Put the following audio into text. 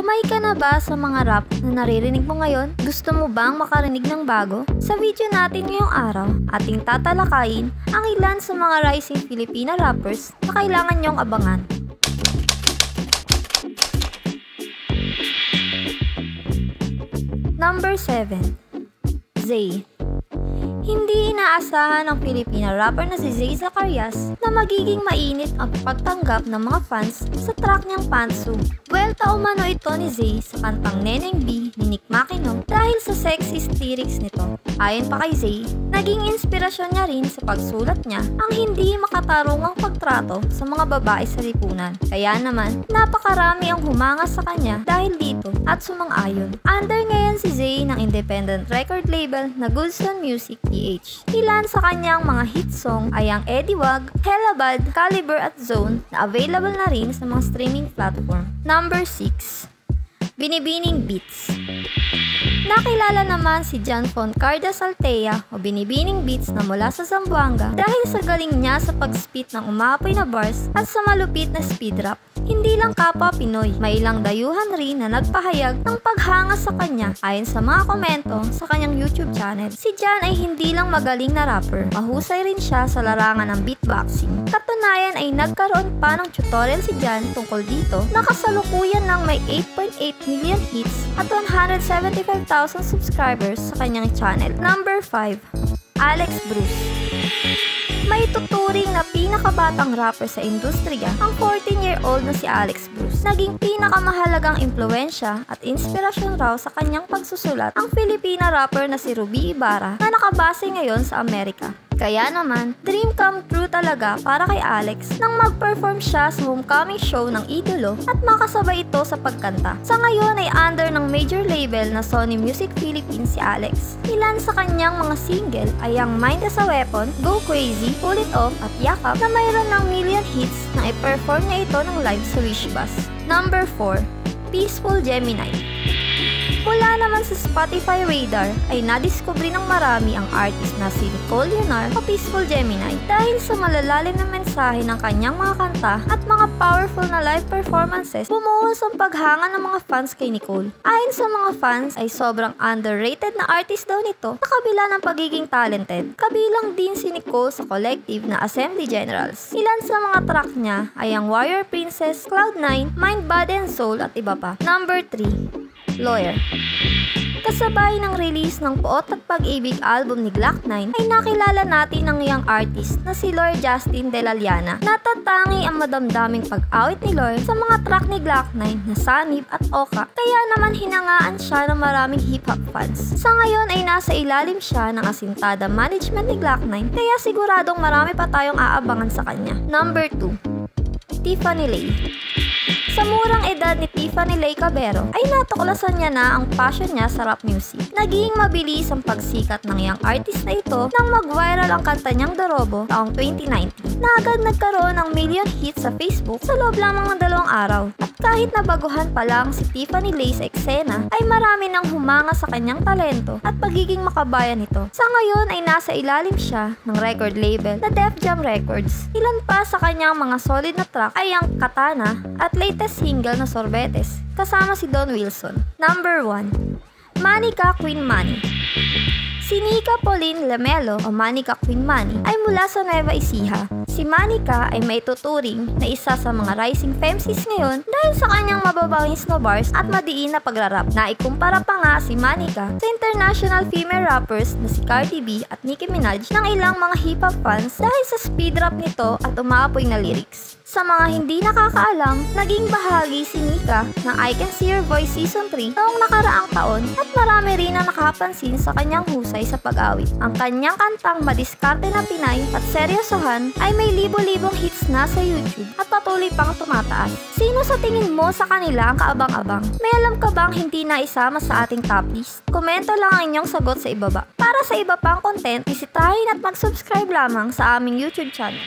Kumay ka na ba sa mga rap na naririnig mo ngayon? Gusto mo bang makarinig ng bago? Sa video natin ngayong araw, ating tatalakayin ang ilan sa mga rising Filipina rappers na kailangan nyong abangan. Number 7. Zay. Hindi inaasahan ng Filipina rapper na si Zay Zacarias na magiging mainit ang pagtanggap ng mga fans sa track niyang Pantsu. Buwelta umano ito ni Zay sa kantang Neneng B ni Nick Makino dahil sa sexist lyrics nito. Ayon pa kay Zay, naging inspirasyon niya rin sa pagsulat niya ang hindi makatarungang pagtrato sa mga babae sa lipunan. Kaya naman, napakarami ang humanga sa kanya dahil dito at sumang-ayon. Under ngayon si Zay ng independent record label na Goodson Music PH. Ilan sa kanyang mga hit song ay ang Eddie Wag, Hella Bad, Caliber at Zone na available na rin sa mga streaming platform. Number 6. Binibining Beats. Nakilala naman si John Foncarda Saltea o Binibining Beats na mula sa Zamboanga dahil sa galing niya sa pag-spit ng umapoy na bars at sa malupit na speed rap. Hindi lang kapwa Pinoy, may ilang dayuhan rin na nagpahayag ng paghanga sa kanya. Ayon sa mga komento sa kanyang YouTube channel, si John ay hindi lang magaling na rapper, mahusay rin siya sa larangan ng beatboxing. Katunayan ay nagkaroon pa ng tutorial si John tungkol dito na kasalukuyan ng may 8.8 million hits at 175,000 subscribers sa kanyang channel. Number 5. Alex Bruce. May tuturing na pinakabatang rapper sa industriya ang 14-year-old na si Alex Bruce. Naging pinakamahalagang impluensya at inspirasyon raw sa kanyang pagsusulat ang Filipina rapper na si Ruby Ibarra na nakabase ngayon sa Amerika. Kaya naman, dream come true talaga para kay Alex nang mag-perform siya sa homecoming show ng idolo at makasabay ito sa pagkanta. Sa ngayon ay under ng major label na Sony Music Philippines si Alex. Ilan sa kanyang mga single ay ang Mind as a Weapon, Go Crazy, Pull It Off at Yakap na mayroon ng million hits na i-perform niya ito ng live sa Wishbus. Number 4. Peaceful Gemini. Mula naman sa Spotify radar ay nadiskubre ng marami ang artist na si Nicole Leonard o Peaceful Gemini dahil sa malalalim na mensahe ng kanyang mga kanta at mga powerful na live performances. Bumuhos ang paghanga ng mga fans kay Nicole. Ayon sa mga fans ay sobrang underrated na artist daw nito sa kabila ng pagiging talented. Kabilang din si Nicole sa collective na Assembly Generals. Ilan sa mga track niya ay ang Warrior Princess, Cloud9, Mind, Body and Soul at iba pa. Number 3. Lawyer. Kasabay ng release ng Puot at Pag-ibig album ni Glock 9 ay nakilala natin ang young artist na si Lawyer Justin De La Liana. Natatangi ang madamdaming pag-awit ni Lawyer sa mga track ni Glock 9 na Sanib at Oka, kaya naman hinangaan siya ng maraming hip-hop fans. Sa ngayon ay nasa ilalim siya ng asintada management ni Glock 9 kaya siguradong marami pa tayong aabangan sa kanya. Number 2. Tiffany Lay. Sa murang edad ni Tiffany Lay Cabero ay natuklasan niya na ang passion niya sa rap music. Naging mabilis ang pagsikat ng young artist na ito nang mag-viral ang kanta niyang Dorobo taong 2019 na agad nagkaroon ng million hits sa Facebook sa loob lamang ng 2 araw. At kahit nabaguhan pa lang si Tiffany Lay sa eksena ay marami nang humanga sa kanyang talento at pagiging makabayan nito. Sa ngayon ay nasa ilalim siya ng record label na Def Jam Records. Ilan pa sa kanyang mga solid na track ay ang Katana at latest single na Sorbetes kasama si Don Wilson. Number 1. Manika Queen Manny. Si Nika Pauline Lamelo o Manika Queen Manny ay mula sa Nueva Ecija. Si Manika ay may tuturing na isa sa mga rising femces ngayon dahil sa kanyang mababawing snow bars at madiin na pagrarap. Naikumpara pa nga si Manika sa international female rappers na si Cardi B at Nicki Minaj ng ilang mga hip-hop fans dahil sa speed rap nito at umaapoy na lyrics. Sa mga hindi nakakaalam, naging bahagi si Nika ng I Can See Your Voice Season 3 noong nakaraang taon at marami rin ang nakapansin sa kanyang husay sa pag-awit. Ang kanyang kantang Madiskarte na Pinay at Seryosohan ay may libo-libong hits na sa YouTube at patuloy pang tumataas. Sino sa tingin mo sa kanila ang kaabang-abang? May alam ka bang hindi na isama sa ating top list? Komento lang ang inyong sagot sa ibaba. Para sa iba pang content, bisitahin at mag-subscribe lamang sa aming YouTube channel.